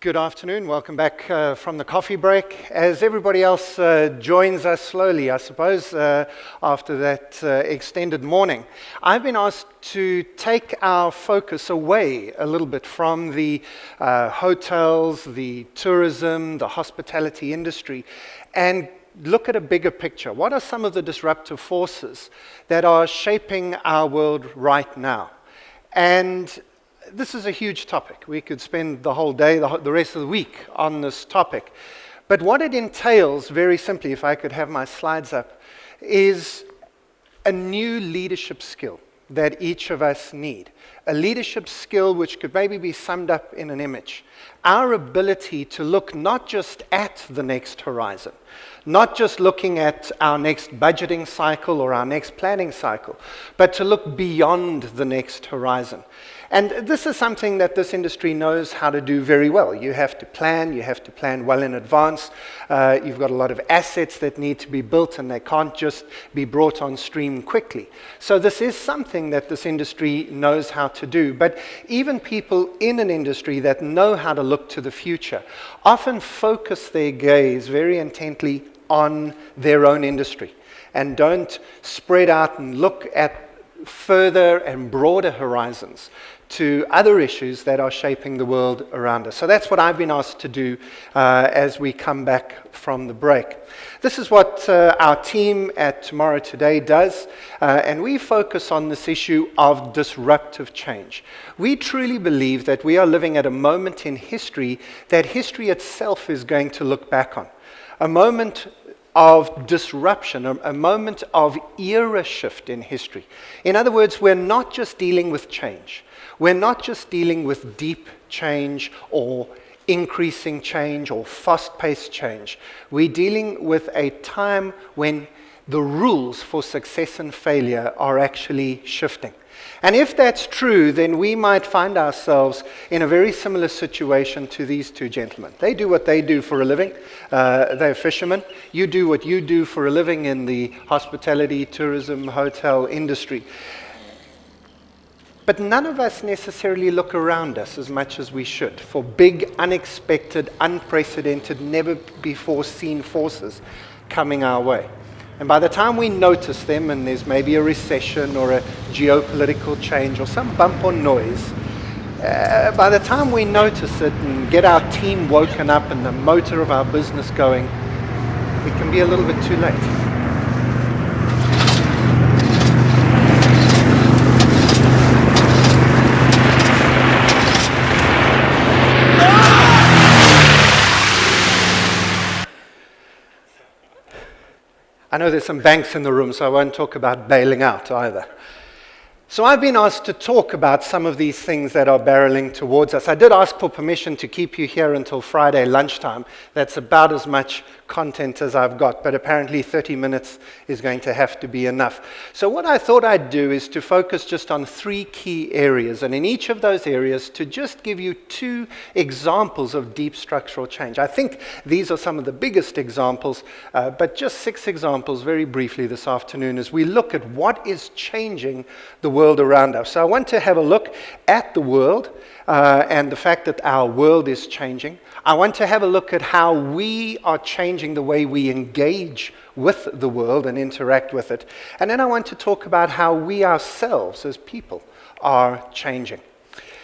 Good afternoon. Welcome back from the coffee break. As everybody else joins us slowly, I suppose, after that extended morning, I've been asked to take our focus away a little bit from the hotels, the tourism, the hospitality industry, and look at a bigger picture. What are some of the disruptive forces that are shaping our world right now? And this is a huge topic. We could spend the whole day, the rest of the week on this topic. But what it entails, very simply, if I could have my slides up, is a new leadership skill that each of us need. A leadership skill which could maybe be summed up in an image. Our ability to look not just at the next horizon, not just looking at our next budgeting cycle or our next planning cycle, but to look beyond the next horizon. And this is something that this industry knows how to do very well. You have to plan well in advance. You've got a lot of assets that need to be built, and they can't just be brought on stream quickly. So this is something that this industry knows how to do. But even people in an industry that know how to look to the future often focus their gaze very intently on their own industry and don't spread out and look at further and broader horizons to other issues that are shaping the world around us. So that's what I've been asked to do as we come back from the break. This is what our team at Tomorrow Today does, and we focus on this issue of disruptive change. We truly believe that we are living at a moment in history that history itself is going to look back on. A moment of disruption, a moment of era shift in history. In other words, we're not just dealing with change. We're not just dealing with deep change or increasing change or fast-paced change. We're dealing with a time when the rules for success and failure are actually shifting. And if that's true, then we might find ourselves in a very similar situation to these two gentlemen. They do what they do for a living. They're fishermen. You do what you do for a living in the hospitality, tourism, hotel industry. But none of us necessarily look around us as much as we should for big, unexpected, unprecedented, never-before-seen forces coming our way. And by the time we notice them, and there's maybe a recession or a geopolitical change or some bump or noise, by the time we notice it and get our team woken up and the motor of our business going, it can be a little bit too late. I know there's some banks in the room, so I won't talk about bailing out either. So I've been asked to talk about some of these things that are barreling towards us. I did ask for permission to keep you here until Friday lunchtime. That's about as much content as I've got, but apparently 30 minutes is going to have to be enough. So what I thought I'd do is to focus just on three key areas, and in each of those areas to just give you two examples of deep structural change. I think these are some of the biggest examples, but just 6 examples very briefly this afternoon as we look at what is changing the world around us. So I want to have a look at the world and the fact that our world is changing. I want to have a look at how we are changing the way we engage with the world and interact with it. And then I want to talk about how we ourselves as people are changing.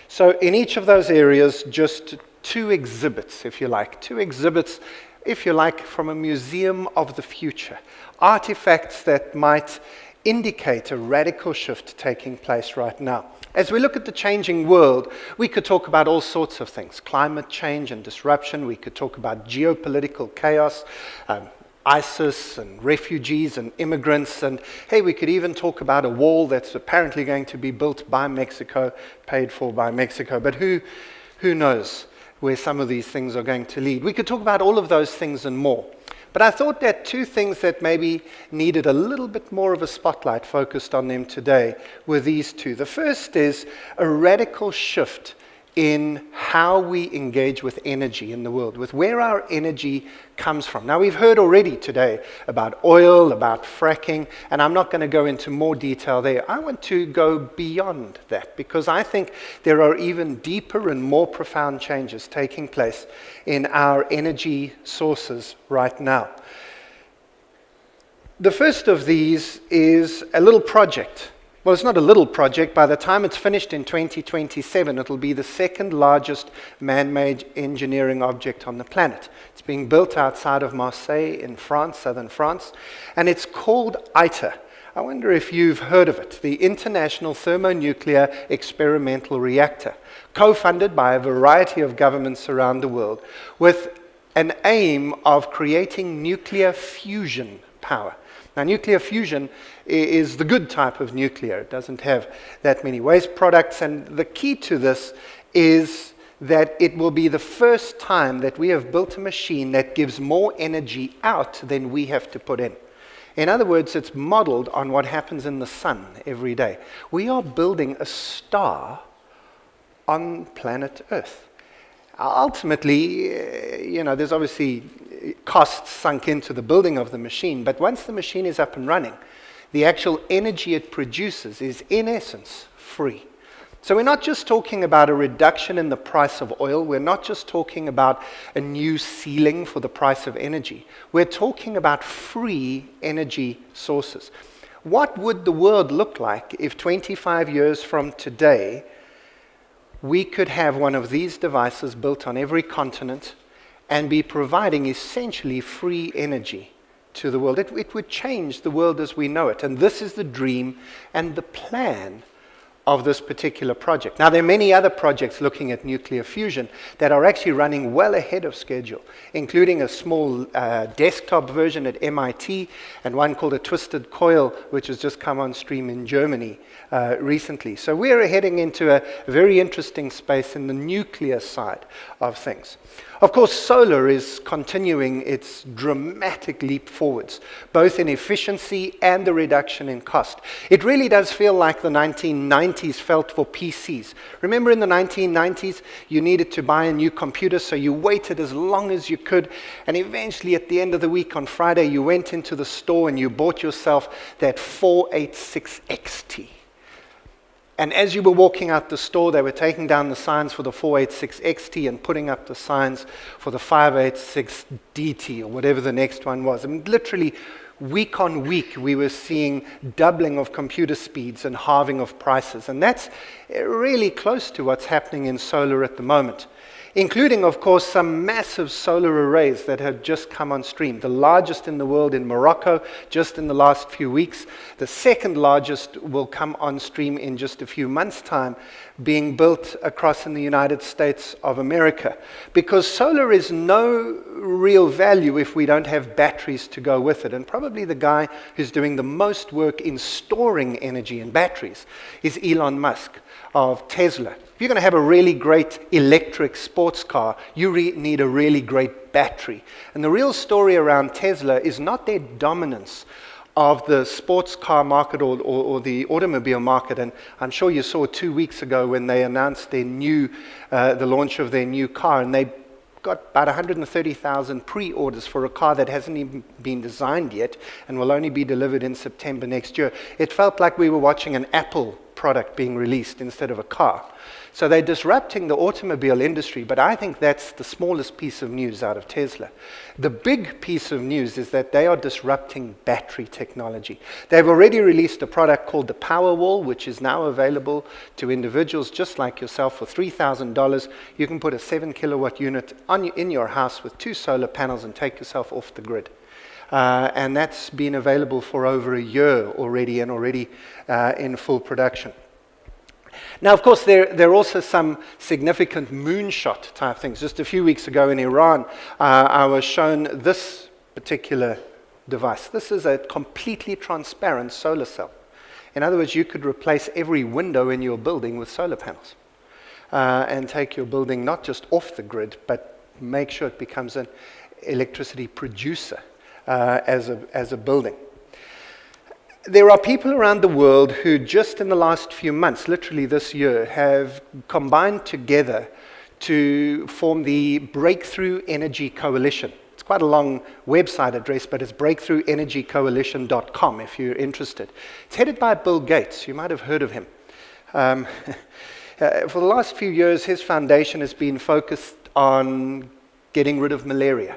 So in each of those areas, just 2 exhibits, if you like. 2 exhibits, if you like, from a museum of the future. Artifacts that might indicate a radical shift taking place right now. As we look at the changing world, we could talk about all sorts of things. Climate change and disruption. We could talk about geopolitical chaos, ISIS and refugees and immigrants. And hey, we could even talk about a wall that's apparently going to be built by Mexico, paid for by Mexico. But who knows where some of these things are going to lead. We could talk about all of those things and more. But I thought that 2 things that maybe needed a little bit more of a spotlight focused on them today were these 2. The first is a radical shift in how we engage with energy in the world, with where our energy comes from. Now, we've heard already today about oil, about fracking, and I'm not going to go into more detail there. I want to go beyond that because I think there are even deeper and more profound changes taking place in our energy sources right now. The first of these is a little project. Well, it's not a little project. By the time it's finished in 2027, it'll be the second largest man-made engineering object on the planet. It's being built outside of Marseille in France, southern France, and it's called ITER. I wonder if you've heard of it, the International Thermonuclear Experimental Reactor, co-funded by a variety of governments around the world, with an aim of creating nuclear fusion power. Now, nuclear fusion is the good type of nuclear. It doesn't have that many waste products, and the key to this is that it will be the first time that we have built a machine that gives more energy out than we have to put in. In other words, it's modeled on what happens in the sun every day. We are building a star on planet Earth. Ultimately, there's obviously costs sunk into the building of the machine, but once the machine is up and running, the actual energy it produces is, in essence, free. So we're not just talking about a reduction in the price of oil. We're not just talking about a new ceiling for the price of energy. We're talking about free energy sources. What would the world look like if 25 years from today, we could have one of these devices built on every continent and be providing essentially free energy to the world? It would change the world as we know it. And this is the dream and the plan of this particular project. Now, there are many other projects looking at nuclear fusion that are actually running well ahead of schedule, including a small desktop version at MIT and one called a twisted coil, which has just come on stream in Germany recently. So we're heading into a very interesting space in the nuclear side of things. Of course, solar is continuing its dramatic leap forwards, both in efficiency and the reduction in cost. It really does feel like the 1990s felt for PCs. Remember in the 1990s, you needed to buy a new computer, so you waited as long as you could, and eventually at the end of the week on Friday, you went into the store and you bought yourself that 486 XT. And as you were walking out the store, they were taking down the signs for the 486 XT and putting up the signs for the 586 DT or whatever the next one was. I mean, literally, week on week, we were seeing doubling of computer speeds and halving of prices. And that's really close to what's happening in solar at the moment, including, of course, some massive solar arrays that have just come on stream. The largest in the world in Morocco, just in the last few weeks. The second largest will come on stream in just a few months' time, being built across in the United States of America. Because solar is no real value if we don't have batteries to go with it. And probably the guy who's doing the most work in storing energy in batteries is Elon Musk of Tesla. If you're going to have a really great electric sports car, you need a really great battery. And the real story around Tesla is not their dominance of the sports car market or the automobile market. And I'm sure you saw 2 weeks ago when they announced their the launch of their new car, and they got about 130,000 pre-orders for a car that hasn't even been designed yet and will only be delivered in September next year. It felt like we were watching an Apple product being released instead of a car. So they're disrupting the automobile industry, but I think that's the smallest piece of news out of Tesla. The big piece of news is that they are disrupting battery technology. They've already released a product called the Powerwall, which is now available to individuals just like yourself for $3,000. You can put a 7 kilowatt unit in your house with 2 solar panels and take yourself off the grid. And that's been available for over a year already and already in full production. Now, of course, there are also some significant moonshot type things. Just a few weeks ago in Iran, I was shown this particular device. This is a completely transparent solar cell. In other words, you could replace every window in your building with solar panels and take your building not just off the grid, but make sure it becomes an electricity producer as a building. There are people around the world who just in the last few months, literally this year, have combined together to form the Breakthrough Energy Coalition. It's quite a long website address, but it's breakthroughenergycoalition.com if you're interested. It's headed by Bill Gates. You might have heard of him. For the last few years, his foundation has been focused on getting rid of malaria.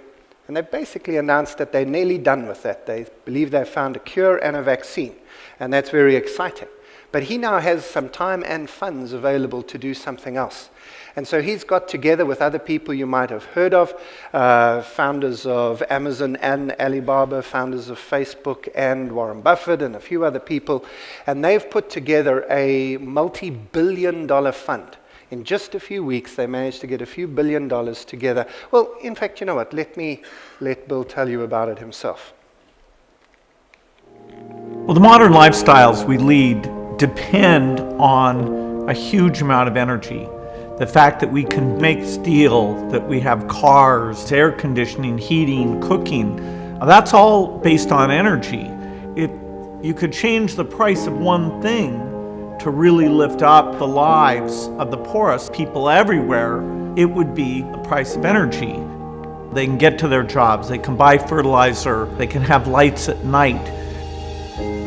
And they've basically announced that they're nearly done with that. They believe they've found a cure and a vaccine, and that's very exciting. But he now has some time and funds available to do something else. And so he's got together with other people you might have heard of, founders of Amazon and Alibaba, founders of Facebook and Warren Buffett and a few other people, and they've put together a multi-billion-dollar fund. In just a few weeks, they managed to get a few $1 billion together. Well, in fact, you know what? Let Bill tell you about it himself. Well, the modern lifestyles we lead depend on a huge amount of energy. The fact that we can make steel, that we have cars, air conditioning, heating, cooking, that's all based on energy. If you could change the price of one thing to really lift up the lives of the poorest people everywhere, it would be the price of energy. They can get to their jobs, they can buy fertilizer, they can have lights at night.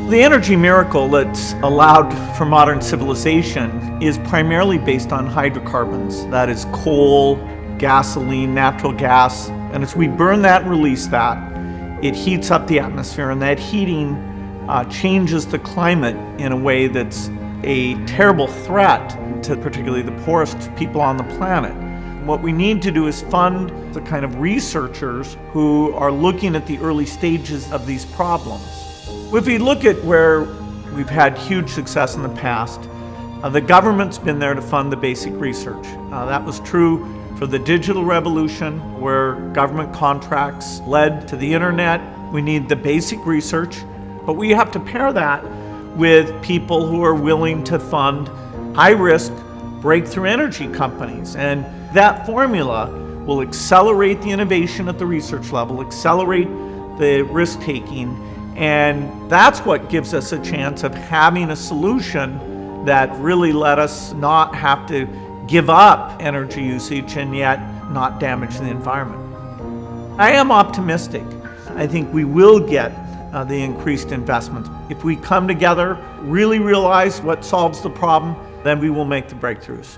The energy miracle that's allowed for modern civilization is primarily based on hydrocarbons. That is coal, gasoline, natural gas. And as we burn that and release that, it heats up the atmosphere, and that heating changes the climate in a way that's a terrible threat to particularly the poorest people on the planet. What we need to do is fund the kind of researchers who are looking at the early stages of these problems. If we look at where we've had huge success in the past, the government's been there to fund the basic research. That was true for the digital revolution, where government contracts led to the internet. We need the basic research, but we have to pair that with people who are willing to fund high-risk breakthrough energy companies. And that formula will accelerate the innovation at the research level, accelerate the risk-taking, and that's what gives us a chance of having a solution that really let us not have to give up energy usage and yet not damage the environment. I am optimistic. I think we will get the increased investment. If we come together, really realize what solves the problem, then we will make the breakthroughs.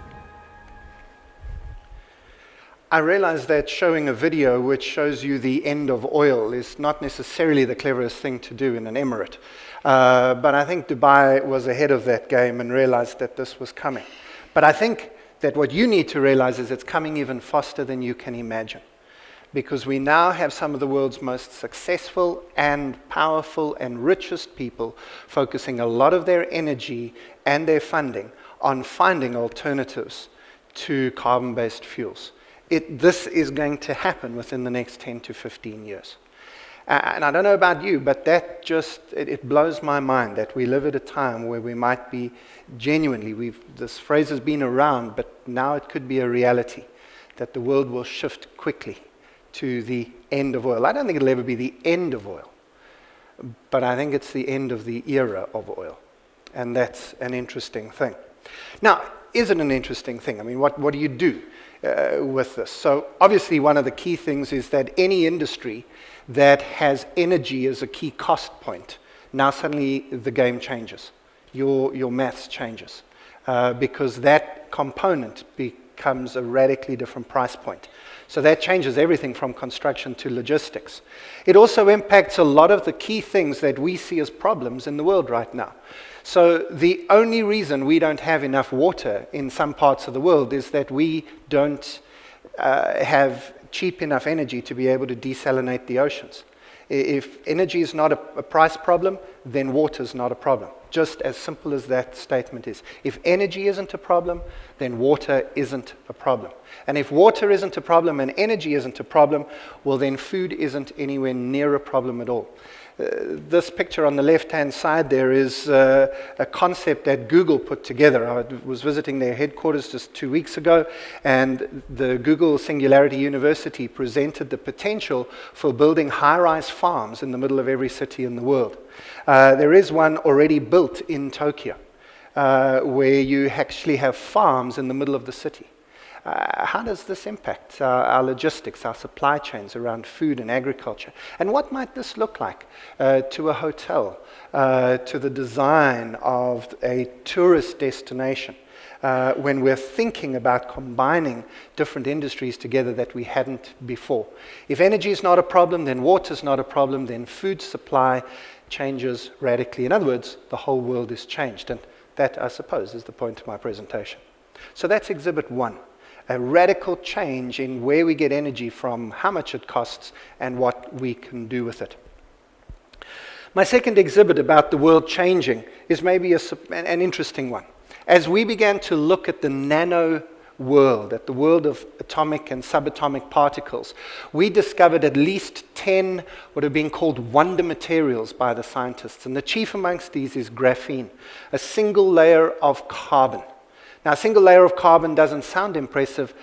I realize that showing a video which shows you the end of oil is not necessarily the cleverest thing to do in an emirate. But I think Dubai was ahead of that game and realized that this was coming. But I think that what you need to realize is it's coming even faster than you can imagine. Because we now have some of the world's most successful and powerful and richest people focusing a lot of their energy and their funding on finding alternatives to carbon-based fuels. This is going to happen within the next 10 to 15 years. And I don't know about you, but that just, it blows my mind that we live at a time where we might be genuinely, this phrase has been around, but now it could be a reality, that the world will shift quickly to the end of oil. I don't think it'll ever be the end of oil, but I think it's the end of the era of oil. And that's an interesting thing. Now, is it an interesting thing? I mean, what do you do with this? So obviously one of the key things is that any industry that has energy as a key cost point, now suddenly the game changes. Your maths changes because that component becomes a radically different price point. So that changes everything from construction to logistics. It also impacts a lot of the key things that we see as problems in the world right now. So the only reason we don't have enough water in some parts of the world is that we don't have cheap enough energy to be able to desalinate the oceans. If energy is not a price problem, then water is not a problem. Just as simple as that statement is. If energy isn't a problem, then water isn't a problem. And if water isn't a problem and energy isn't a problem, well then food isn't anywhere near a problem at all. This picture on the left-hand side there is a concept that Google put together. I was visiting their headquarters just 2 weeks ago, and the Google Singularity University presented the potential for building high-rise farms in the middle of every city in the world. There is one already built in Tokyo, where you actually have farms in the middle of the city. How does this impact our logistics, our supply chains around food and agriculture? And what might this look like to a hotel, to the design of a tourist destination, when we're thinking about combining different industries together that we hadn't before? If energy is not a problem, then water is not a problem, then food supply changes radically. In other words, the whole world is changed. And that, I suppose, is the point of my presentation. So that's Exhibit 1. A radical change in where we get energy from, how much it costs, and what we can do with it. My second exhibit about the world changing is maybe an interesting one. As we began to look at the nano world, at the world of atomic and subatomic particles, we discovered at least 10 what have been called wonder materials by the scientists. And the chief amongst these is graphene, a single layer of carbon. Now, a single layer of carbon doesn't sound impressive,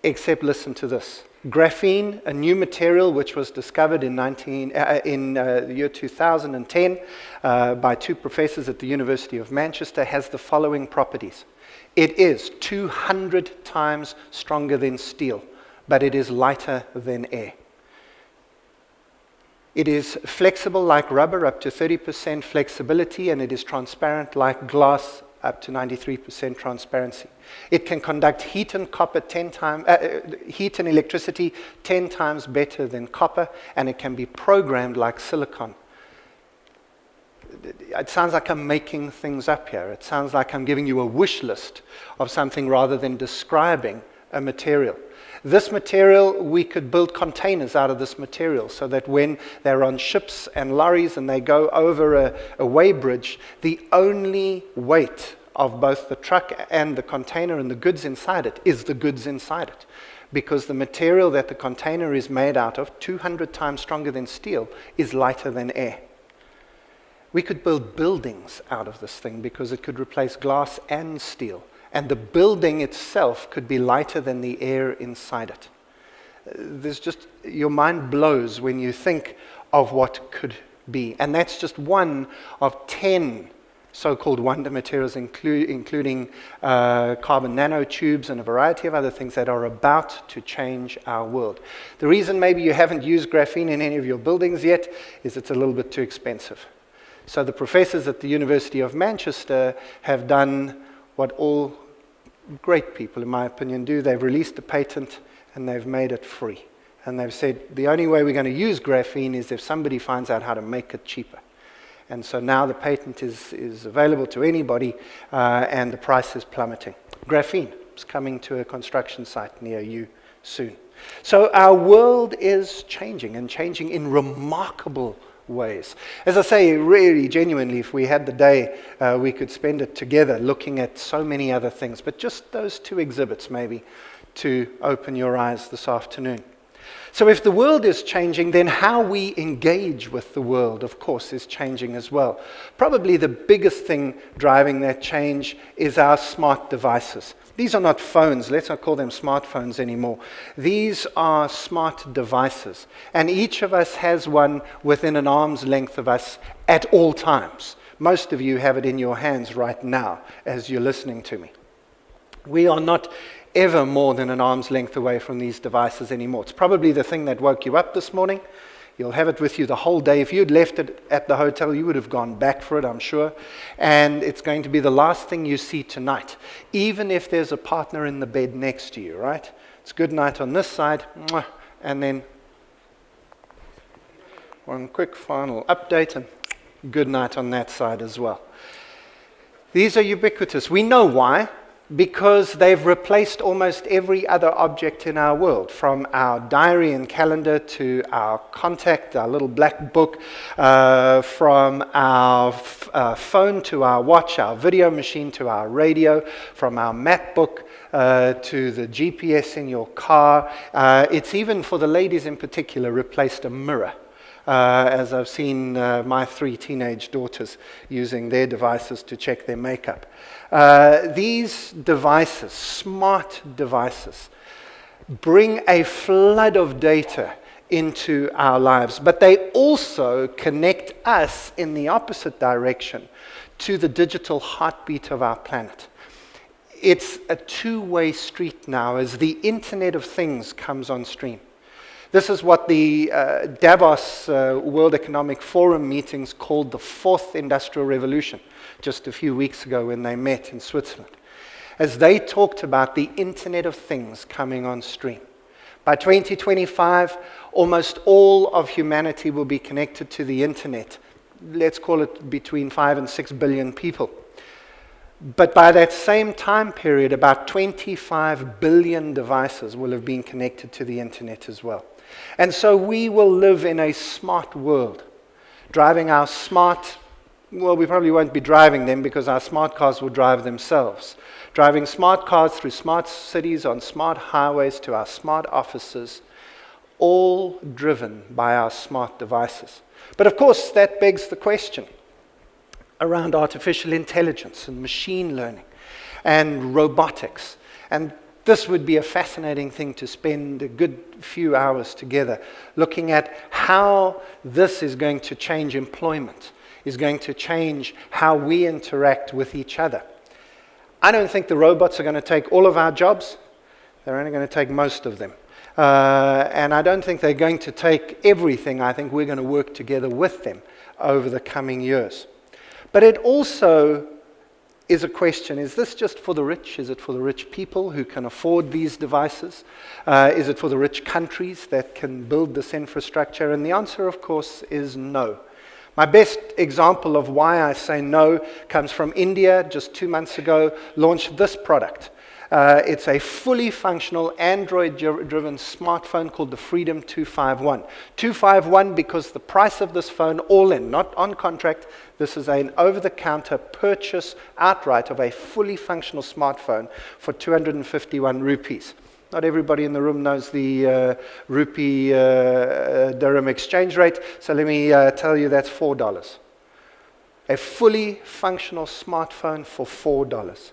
except listen to this. Graphene, a new material which was discovered in the year 2010 by two professors at the University of Manchester, has the following properties. It is 200 times stronger than steel, but it is lighter than air. It is flexible like rubber, up to 30% flexibility, and it is transparent like glass, up to 93% transparency. It can conduct heat and heat and electricity 10 times better than copper, and it can be programmed like silicon. It sounds like I'm making things up here. It sounds like I'm giving you a wish list of something rather than describing a material. This material, we could build containers out of this material so that when they're on ships and lorries and they go over a weighbridge, the only weight of both the truck and the container and the goods inside it is the goods inside it. Because the material that the container is made out of, 200 times stronger than steel, is lighter than air. We could build buildings out of this thing because it could replace glass and steel. And the building itself could be lighter than the air inside it. Your mind blows when you think of what could be. And that's just one of 10 so-called wonder materials, including carbon nanotubes and a variety of other things that are about to change our world. The reason maybe you haven't used graphene in any of your buildings yet is it's a little bit too expensive. So the professors at the University of Manchester have done what all great people, in my opinion, do. They've released a patent and they've made it free. And they've said the only way we're going to use graphene is if somebody finds out how to make it cheaper. And so now the patent is available to anybody, and the price is plummeting. Graphene is coming to a construction site near you soon. So our world is changing, and changing in remarkable ways. As I say, really, genuinely, if we had the day, we could spend it together looking at so many other things. But just those two exhibits, maybe, to open your eyes this afternoon. So if the world is changing, then how we engage with the world, of course, is changing as well. Probably the biggest thing driving that change is our smart devices. These are not phones. Let's not call them smartphones anymore. These are smart devices. And each of us has one within an arm's length of us at all times. Most of you have it in your hands right now as you're listening to me. We are not ever more than an arm's length away from these devices anymore. It's probably the thing that woke you up this morning. You'll have it with you the whole day. If you'd left it at the hotel, you would have gone back for it, I'm sure. And it's going to be the last thing you see tonight, even if there's a partner in the bed next to you, right? It's good night on this side, and then one quick final update, and good night on that side as well. These are ubiquitous. We know why. Because they've replaced almost every other object in our world, from our diary and calendar to our contact, our little black book, from our phone to our watch, our video machine to our radio, from our map book to the GPS in your car. It's even, for the ladies in particular, replaced a mirror. as I've seen my 3 teenage daughters using their devices to check their makeup. These devices, smart devices, bring a flood of data into our lives, but they also connect us in the opposite direction to the digital heartbeat of our planet. It's a two-way street now as the Internet of Things comes on stream. This is what the Davos World Economic Forum meetings called the fourth industrial revolution, just a few weeks ago when they met in Switzerland, as they talked about the Internet of Things coming on stream. By 2025, almost all of humanity will be connected to the Internet. Let's call it between 5 and 6 billion people. But by that same time period, about 25 billion devices will have been connected to the Internet as well. And so we will live in a smart world, driving our smart, well, we probably won't be driving them because our smart cars will drive themselves. Driving smart cars through smart cities, on smart highways, to our smart offices, all driven by our smart devices. But of course, that begs the question around artificial intelligence and machine learning and robotics. And this would be a fascinating thing to spend a good few hours together looking at how this is going to change employment, is going to change how we interact with each other. I don't think the robots are going to take all of our jobs. They're only going to take most of them. And I don't think they're going to take everything. I think we're going to work together with them over the coming years. But it also is a question, is this just for the rich? Is it for the rich people who can afford these devices? Is it for the rich countries that can build this infrastructure? And the answer, of course, is no. My best example of why I say no comes from India. Just 2 months ago, launched this product. It's a fully functional Android-driven smartphone called the Freedom 251. 251 because the price of this phone, all in, not on contract, this is an over-the-counter purchase outright of a fully functional smartphone for 251 rupees. Not everybody in the room knows the rupee dirham exchange rate, so let me tell you that's $4. A fully functional smartphone for $4.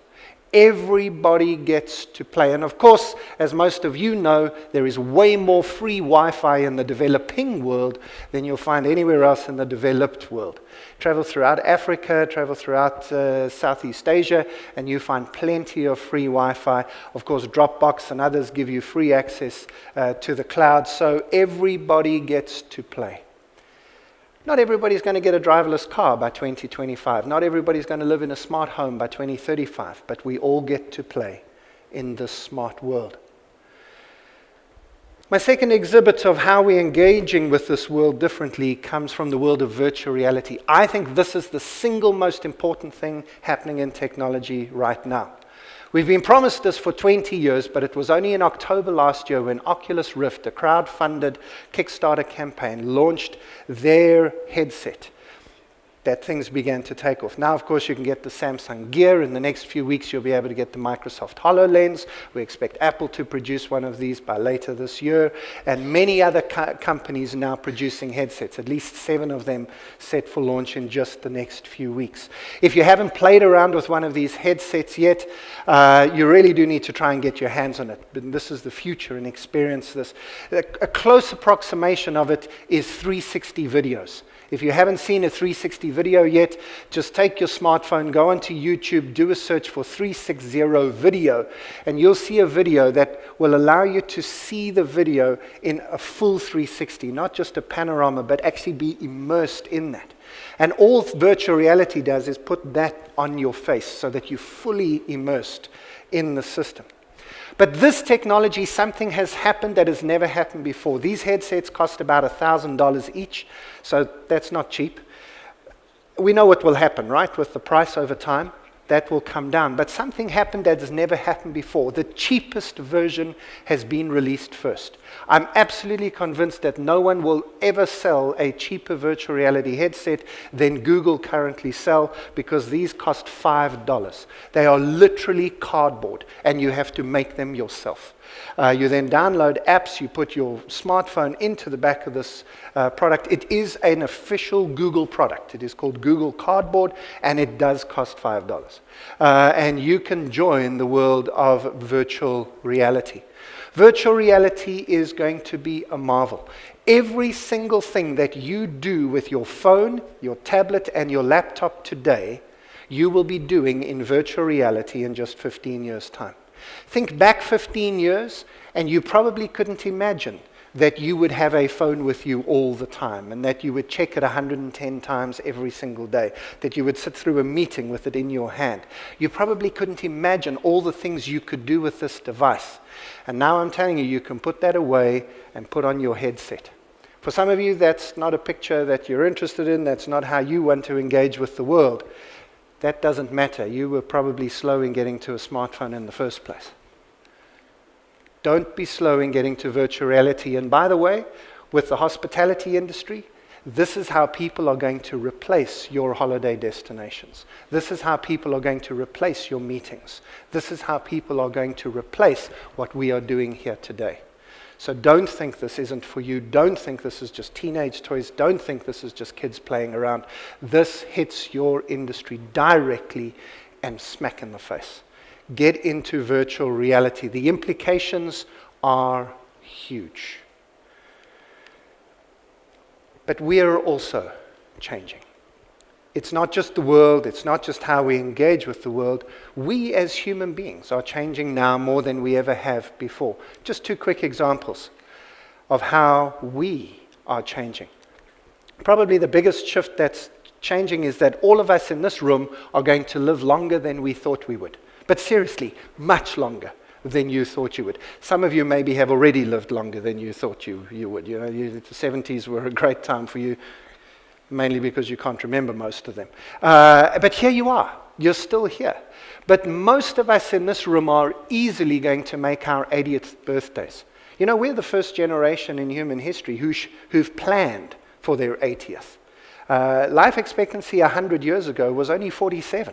Everybody gets to play. And of course, as most of you know, there is way more free Wi-Fi in the developing world than you'll find anywhere else in the developed world. Travel throughout Africa, travel throughout Southeast Asia, and you find plenty of free Wi-Fi. Of course, Dropbox and others give you free access to the cloud, so everybody gets to play. Not everybody's going to get a driverless car by 2025. Not everybody's going to live in a smart home by 2035. But we all get to play in this smart world. My second exhibit of how we're engaging with this world differently comes from the world of virtual reality. I think this is the single most important thing happening in technology right now. We've been promised this for 20 years, but it was only in October last year when Oculus Rift, a crowd-funded Kickstarter campaign, launched their headset that things began to take off. Now, of course, you can get the Samsung Gear. In the next few weeks, you'll be able to get the Microsoft HoloLens. We expect Apple to produce one of these by later this year, and many other companies are now producing headsets, at least 7 of them set for launch in just the next few weeks. If you haven't played around with one of these headsets yet, you really do need to try and get your hands on it. But this is the future, and experience this. A close approximation of it is 360 videos. If you haven't seen a 360 video yet, just take your smartphone, go onto YouTube, do a search for 360 video, and you'll see a video that will allow you to see the video in a full 360, not just a panorama, but actually be immersed in that. And all virtual reality does is put that on your face so that you're fully immersed in the system. But this technology, something has happened that has never happened before. These headsets cost about $1,000 each, so that's not cheap. We know what will happen, right, with the price over time. that will come down. But something happened that has never happened before. The cheapest version has been released first. I'm absolutely convinced that no one will ever sell a cheaper virtual reality headset than Google currently sell, because these cost $5. They are literally cardboard, and you have to make them yourself. You then download apps, you put your smartphone into the back of this product. It is an official Google product. It is called Google Cardboard, and it does cost $5. And you can join the world of virtual reality. Virtual reality is going to be a marvel. Every single thing that you do with your phone, your tablet, and your laptop today, you will be doing in virtual reality in just 15 years' time. Think back 15 years, and you probably couldn't imagine that you would have a phone with you all the time, and that you would check it 110 times every single day, that you would sit through a meeting with it in your hand. You probably couldn't imagine all the things you could do with this device. And now I'm telling you, you can put that away and put on your headset. For some of you, that's not a picture that you're interested in. That's not how you want to engage with the world. That doesn't matter. You were probably slow in getting to a smartphone in the first place. Don't be slow in getting to virtual reality. And by the way, with the hospitality industry, this is how people are going to replace your holiday destinations. This is how people are going to replace your meetings. This is how people are going to replace what we are doing here today. So don't think this isn't for you. Don't think this is just teenage toys. Don't think this is just kids playing around. This hits your industry directly and smack in the face. Get into virtual reality. The implications are huge. But we are also changing. It's not just the world, it's not just how we engage with the world. We as human beings are changing now more than we ever have before. Just two quick examples of how we are changing. Probably the biggest shift that's changing is that all of us in this room are going to live longer than we thought we would. But seriously, much longer than you thought you would. Some of you maybe have already lived longer than you thought you would. You know, the 70s were a great time for you, mainly because you can't remember most of them. But here you are. You're still here. But most of us in this room are easily going to make our 80th birthdays. You know, we're the first generation in human history who've planned for their 80th. Life expectancy 100 years ago was only 47.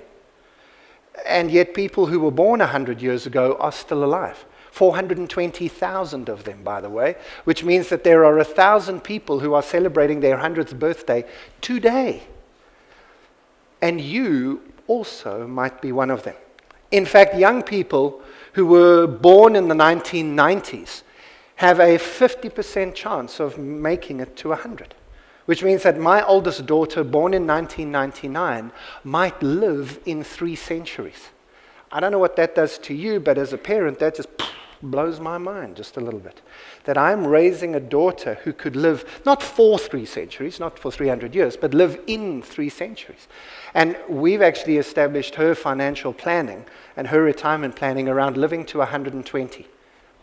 And yet people who were born 100 years ago are still alive. 420,000 of them, by the way, which means that there are 1,000 people who are celebrating their 100th birthday today. And you also might be one of them. In fact, young people who were born in the 1990s have a 50% chance of making it to 100. Which means that my oldest daughter, born in 1999, might live in 3 centuries. I don't know what that does to you, but as a parent, that just blows my mind just a little bit. That I'm raising a daughter who could live, not for 3 centuries, not for 300 years, but live in 3 centuries. And we've actually established her financial planning and her retirement planning around living to 120.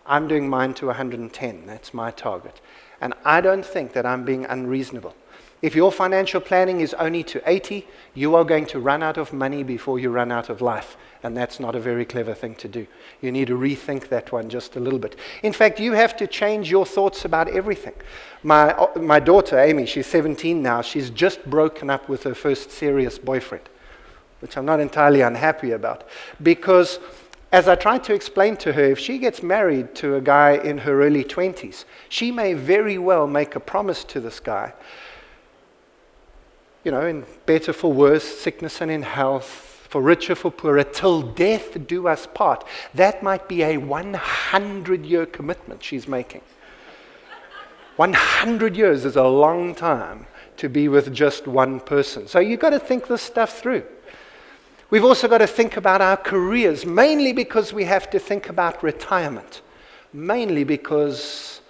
I'm doing mine to 110. That's my target. And I don't think that I'm being unreasonable. If your financial planning is only to 80, you are going to run out of money before you run out of life. And that's not a very clever thing to do. You need to rethink that one just a little bit. In fact, you have to change your thoughts about everything. My daughter, Amy, she's 17 now. She's just broken up with her first serious boyfriend, which I'm not entirely unhappy about. Because as I tried to explain to her, if she gets married to a guy in her early 20s, she may very well make a promise to this guy, you know, in better for worse, sickness and in health, for richer for poorer, till death do us part. That might be a 100-year commitment she's making. 100 years is a long time to be with just one person. So you've got to think this stuff through. We've also got to think about our careers, mainly because we have to think about retirement. Mainly because,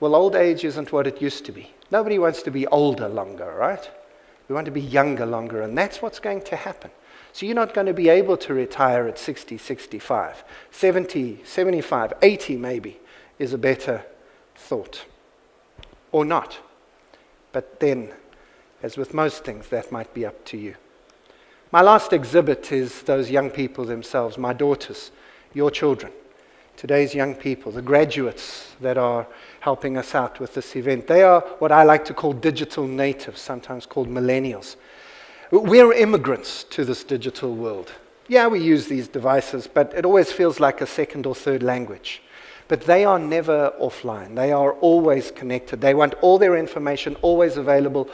well, old age isn't what it used to be. Nobody wants to be older longer, right? We want to be younger longer, and that's what's going to happen. So you're not going to be able to retire at 60, 65, 70, 75, 80 maybe is a better thought. Or not. But then, as with most things, that might be up to you. My last exhibit is those young people themselves, my daughters, your children, today's young people, the graduates that are helping us out with this event. They are what I like to call digital natives, sometimes called millennials. We're immigrants to this digital world. Yeah, we use these devices, but it always feels like a second or third language. But they are never offline. They are always connected. They want all their information always available,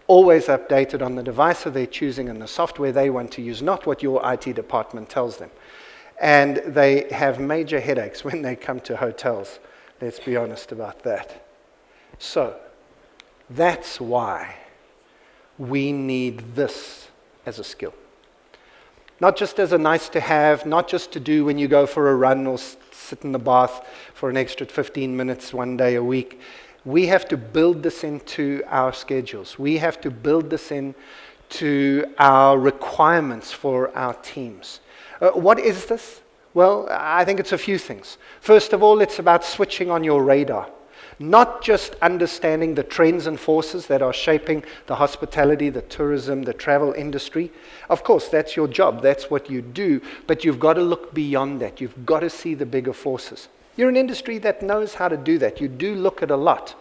always updated on the device that they're choosing and the software they want to use, not what your IT department tells them. And they have major headaches when they come to hotels. Let's be honest about that. So, that's why we need this as a skill. Not just as a nice to have, not just to do when you go for a run or sit in the bath for an extra 15 minutes one day a week. We have to build this into our schedules. We have to build this into our requirements for our teams. What is this? Well, I think it's a few things. First of all, it's about switching on your radar. Not just understanding the trends and forces that are shaping the hospitality, the tourism, the travel industry. Of course, that's your job. That's what you do. But you've got to look beyond that. You've got to see the bigger forces. You're an industry that knows how to do that. You do look at a lot.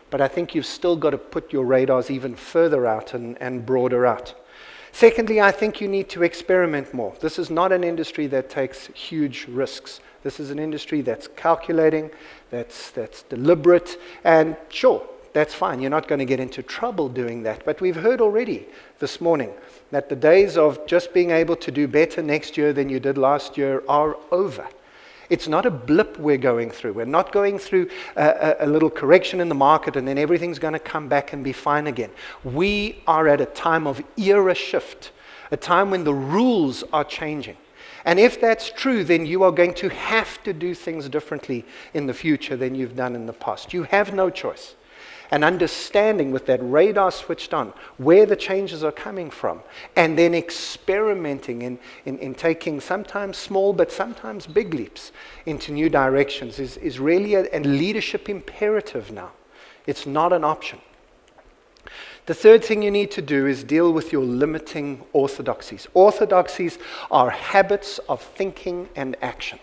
But I think you've still got to put your radars even further out and broader out. Secondly, I think you need to experiment more. This is not an industry that takes huge risks. This is an industry that's calculating, that's deliberate, and sure, that's fine. You're not going to get into trouble doing that. But we've heard already this morning that the days of just being able to do better next year than you did last year are over. It's not a blip we're going through. We're not going through a little correction in the market and then everything's going to come back and be fine again. We are at a time of era shift, a time when the rules are changing. And if that's true, then you are going to have to do things differently in the future than you've done in the past. You have no choice. And understanding with that radar switched on where the changes are coming from, and then experimenting in taking sometimes small but sometimes big leaps into new directions is really a leadership imperative now. It's not an option. The third thing you need to do is deal with your limiting orthodoxies. Orthodoxies are habits of thinking and action.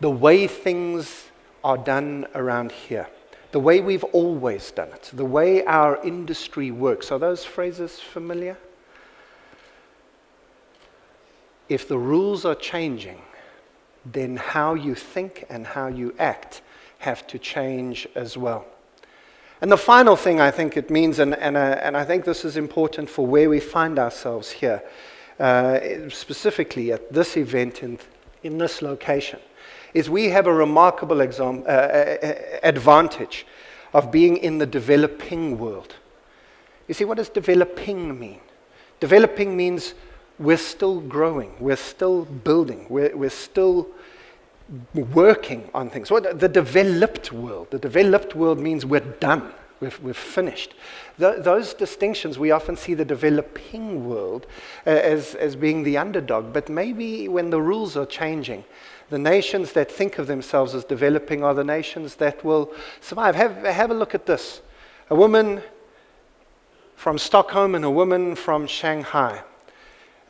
The way things are done around here. The way we've always done it. The way our industry works. Are those phrases familiar? If the rules are changing, then how you think and how you act have to change as well. And the final thing I think it means, and I think this is important for where we find ourselves here, specifically at this event in this location, is we have a remarkable advantage of being in the developing world. You see, what does developing mean? Developing means we're still growing, we're still building, we're still working on things. What the developed world means we're done. We've finished. Those distinctions, we often see the developing world as being the underdog. But maybe when the rules are changing, the nations that think of themselves as developing are the nations that will survive. Have a look at this. A woman from Stockholm and a woman from Shanghai.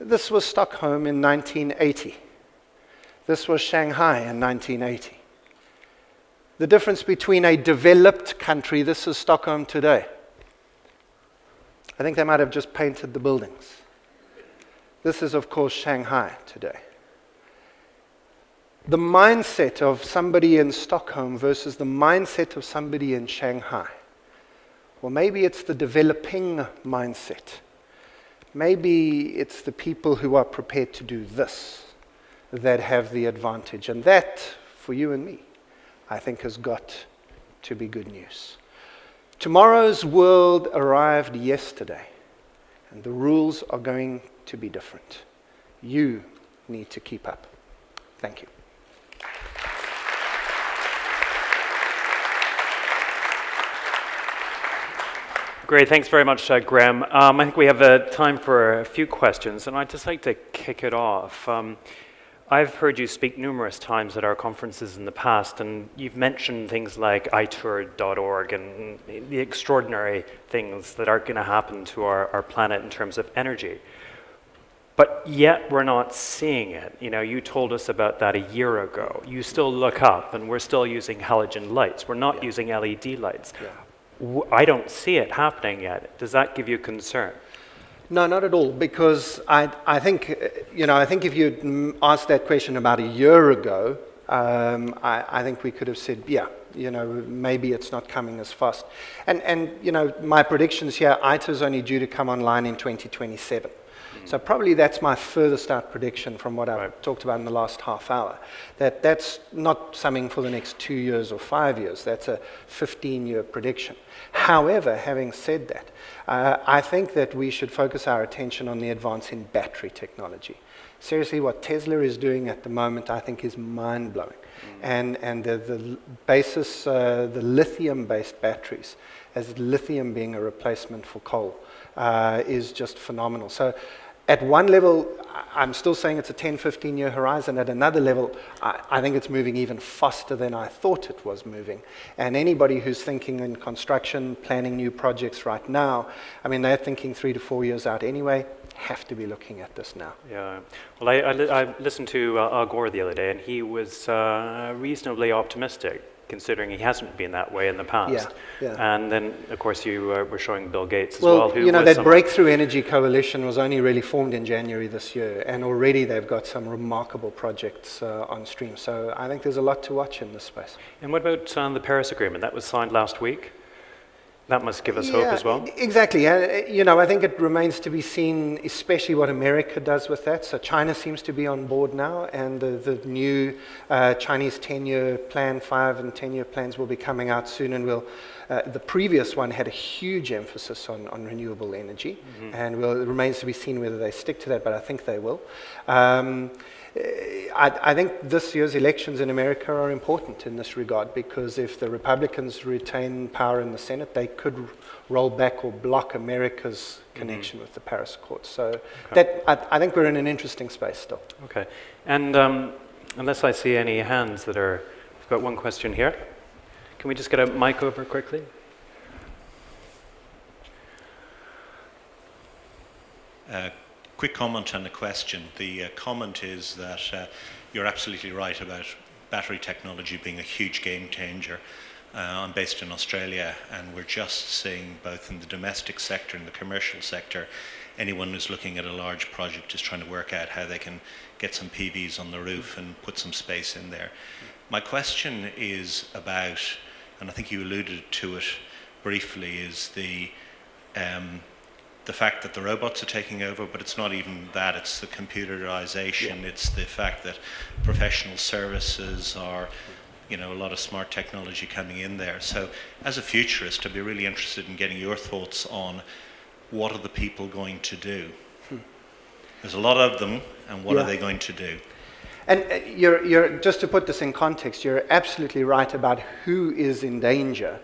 This was Stockholm in 1980. This was Shanghai in 1980. The difference between a developed country, this is Stockholm today. I think they might have just painted the buildings. This is, of course, Shanghai today. The mindset of somebody in Stockholm versus the mindset of somebody in Shanghai. Well, maybe it's the developing mindset. Maybe it's the people who are prepared to do this that have the advantage. And that, for you and me, I think has got to be good news. Tomorrow's world arrived yesterday, and the rules are going to be different. You need to keep up. Thank you. Great, thanks very much, Graeme. I think we have time for a few questions, and I'd just like to kick it off. I've heard you speak numerous times at our conferences in the past, and you've mentioned things like itour.org and the extraordinary things that are going to happen to our planet in terms of energy. But yet we're not seeing it. You know, you told us about that a year ago. You still look up and we're still using halogen lights. We're not using LED lights. I don't see it happening yet. Does that give you concern? No, not at all, because I think if you'd asked that question about a year ago, I think we could have said, maybe it's not coming as fast. And my predictions here, ITER is only due to come online in 2027. So probably that's my furthest out prediction from what I've talked about in the last half hour. That's not something for the next 2 years or 5 years. That's a 15-year prediction. However, having said that, I think that we should focus our attention on the advance in battery technology. Seriously, what Tesla is doing at the moment, I think, is mind-blowing. And the basis, the lithium-based batteries, as lithium being a replacement for coal, is just phenomenal. So at one level, I'm still saying it's a 10, 15-year horizon. At another level, I think it's moving even faster than I thought it was moving. And anybody who's thinking in construction, planning new projects right now, I mean, they're thinking 3 to 4 years out anyway, have to be looking at this now. Yeah. Well, I listened to Al Gore the other day, and he was reasonably optimistic, considering he hasn't been that way in the past. And then, of course, you were showing Bill Gates as well. Well, that Breakthrough Energy Coalition was only really formed in January this year, and already they've got some remarkable projects on stream. So I think there's a lot to watch in this space. And what about the Paris Agreement? That was signed last week. That must give us hope as well. Exactly. I think it remains to be seen, especially what America does with that. So China seems to be on board now, and the new Chinese 10-year plan, 5 and 10-year plans will be coming out soon, and the previous one had a huge emphasis on renewable energy, and it remains to be seen whether they stick to that, but I think they will. I think this year's elections in America are important in this regard, because if the Republicans retain power in the Senate, they could roll back or block America's connection with the Paris Accord. So I think we're in an interesting space still. Okay. And unless I see any hands that are, I've got one question here. Can we just get a mic over quickly? Quick comment on the question. The comment is that you're absolutely right about battery technology being a huge game changer. I'm based in Australia, and we're just seeing, both in the domestic sector and the commercial sector, anyone who's looking at a large project is trying to work out how they can get some PVs on the roof and put some space in there. My question is about, and I think you alluded to it briefly, is the fact that the robots are taking over, but it's not even that, it's the computerization, it's the fact that professional services are, a lot of smart technology coming in there. So as a futurist, I'd be really interested in getting your thoughts on what are the people going to do? There's a lot of them, and what are they going to do? And you're just to put this in context, you're absolutely right about who is in danger.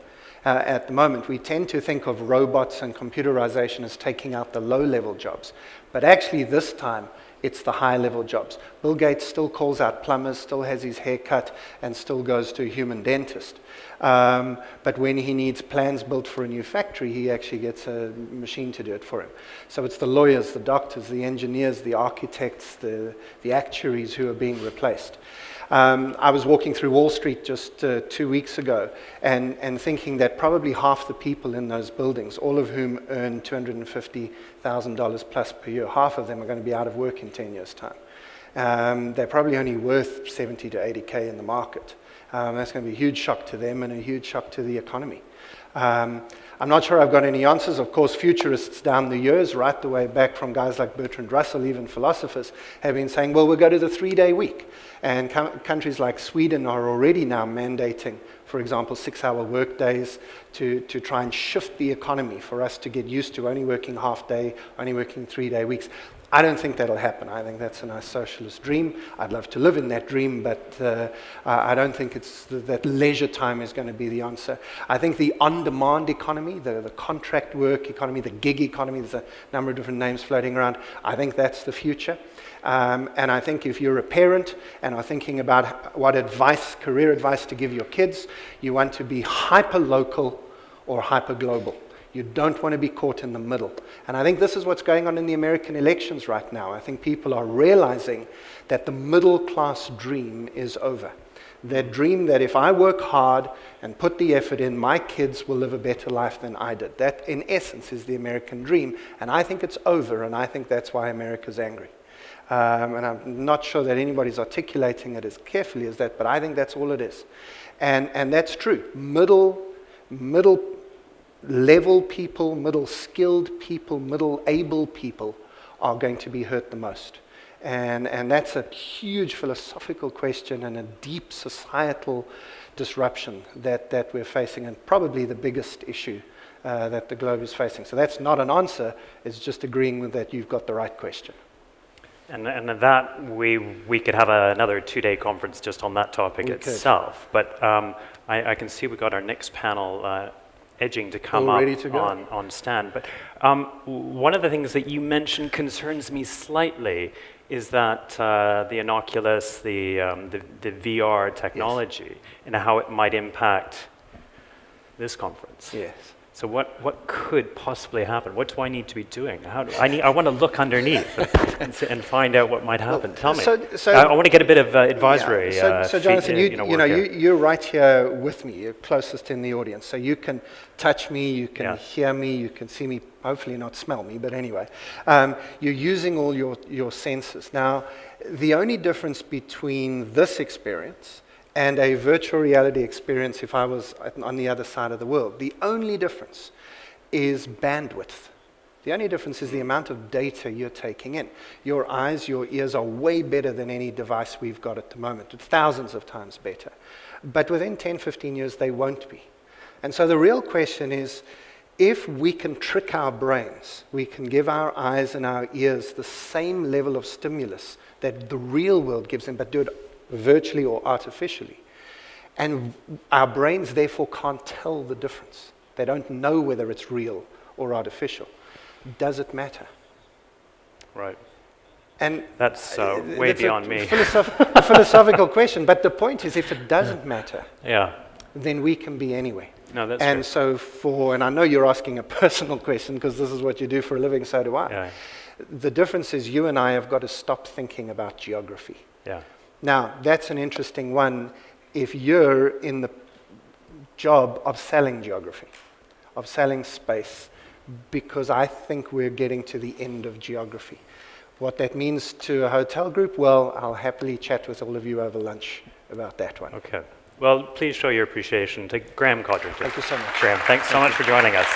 At the moment, we tend to think of robots and computerization as taking out the low-level jobs. But actually, this time, it's the high-level jobs. Bill Gates still calls out plumbers, still has his hair cut, and still goes to a human dentist. But when he needs plans built for a new factory, he actually gets a machine to do it for him. So it's the lawyers, the doctors, the engineers, the architects, the actuaries who are being replaced. I was walking through Wall Street just 2 weeks ago and thinking that probably half the people in those buildings, all of whom earn $250,000 plus per year, half of them are going to be out of work in 10 years' time. They're probably only worth 70 to 80K in the market. That's going to be a huge shock to them and a huge shock to the economy. I'm not sure I've got any answers. Of course, futurists down the years, right the way back from guys like Bertrand Russell, even philosophers, have been saying, well, we'll go to the 3-day week. And countries like Sweden are already now mandating, for example, 6-hour work days to try and shift the economy for us to get used to only working half day, only working 3-day weeks. I don't think that'll happen. I think that's a nice socialist dream. I'd love to live in that dream, but I don't think that leisure time is going to be the answer. I think the on-demand economy, the contract work economy, the gig economy, there's a number of different names floating around. I think that's the future. And I think if you're a parent and are thinking about what career advice to give your kids, you want to be hyper-local or hyper-global. You don't want to be caught in the middle. And I think this is what's going on in the American elections right now. I think people are realizing that the middle class dream is over. That dream that if I work hard and put the effort in, my kids will live a better life than I did. That, in essence, is the American dream. And I think it's over, and I think that's why America's angry. And I'm not sure that anybody's articulating it as carefully as that, but I think that's all it is. And that's true. Middle level people, middle skilled people, middle able people are going to be hurt the most. And that's a huge philosophical question and a deep societal disruption that we're facing, and probably the biggest issue that the globe is facing. So that's not an answer, it's just agreeing with that you've got the right question. And that we could have another 2-day conference just on that topic itself. But I can see we've got our next panel edging to come All up ready to go. on stand. But one of the things that you mentioned concerns me slightly is that the Oculus, the VR technology, and how it might impact this conference. Yes. So what could possibly happen? What do I need to be doing? I want to look underneath and find out what might happen. Tell me. So I want to get a bit of advisory. So Jonathan, work here. you're right here with me. You're closest in the audience, so you can touch me, you can hear me, you can see me. Hopefully not smell me, but anyway, you're using all your senses. Now, the only difference between this experience and a virtual reality experience if I was on the other side of the world, the only difference is bandwidth. The only difference is the amount of data you're taking in. Your eyes, your ears are way better than any device we've got at the moment, thousands of times better. But within 10, 15 years, they won't be. And so the real question is, if we can trick our brains, we can give our eyes and our ears the same level of stimulus that the real world gives them, but do it virtually or artificially. And our brains therefore can't tell the difference. They don't know whether it's real or artificial. Does it matter? Right. And that's way beyond me. A philosophical question, but the point is, if it doesn't matter, then we can be anyway. No, that's and true. So and I know you're asking a personal question because this is what you do for a living, so do I. Yeah. The difference is you and I have got to stop thinking about geography. Yeah. Now, that's an interesting one if you're in the job of selling geography, of selling space, because I think we're getting to the end of geography. What that means to a hotel group, well, I'll happily chat with all of you over lunch about that one. Okay. Well, please show your appreciation to Graeme Codrington. Thank you so much. Graeme, thanks so much for joining us.